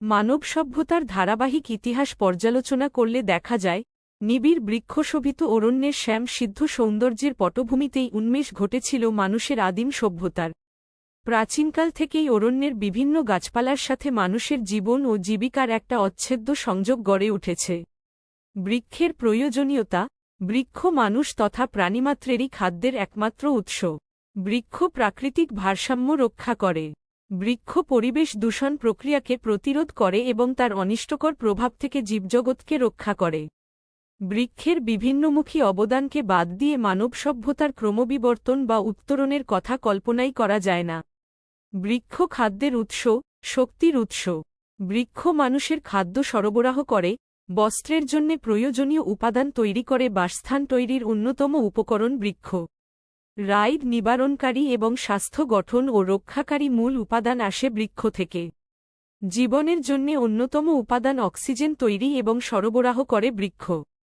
মানব সভ্যতার ধারাবাহিক ইতিহাস পর্যালোচনা করলে দেখা যায়, নিবিড় বৃক্ষশোভিত অরণ্যের শ্যাম সিদ্ধ সৌন্দর্যের পটভূমিতেই উন্মেষ ঘটেছিল মানুষের আদিম সভ্যতার। প্রাচীনকাল থেকেই অরণ্যের বিভিন্ন গাছপালার সাথে মানুষের জীবন ও জীবিকার একটা অচ্ছেদ্য সংযোগ গড়ে উঠেছে। বৃক্ষের প্রয়োজনীয়তা। বৃক্ষ মানুষ তথা প্রাণিমাত্রেরই খাদ্যের একমাত্র উৎস। বৃক্ষ প্রাকৃতিক ভারসাম্য রক্ষা করে। বৃক্ষ পরিবেশ দূষণ প্রক্রিয়াকে প্রতিরোধ করে এবং তার অনিষ্টকর প্রভাব থেকে জীবজগৎকে রক্ষা করে। বৃক্ষের বিভিন্নমুখী অবদানকে বাদ দিয়ে মানব সভ্যতার ক্রমবিবর্তন বা উত্তরণের কথা কল্পনাই করা যায় না। বৃক্ষ খাদ্যের উৎস, শক্তির উৎস। বৃক্ষ মানুষের খাদ্য সরবরাহ করে, বস্ত্রের জন্য প্রয়োজনীয় উপাদান তৈরি করে। বাসস্থান তৈরির অন্যতম উপকরণ বৃক্ষ। রাইড নিবারণকারী এবং স্বাস্থ্য গঠন ও রক্ষাকারী মূল উপাদান আসে বৃক্ষ থেকে। জীবনের জন্য অন্যতম উপাদান অক্সিজেন তৈরি এবং সরবরাহ করে বৃক্ষ।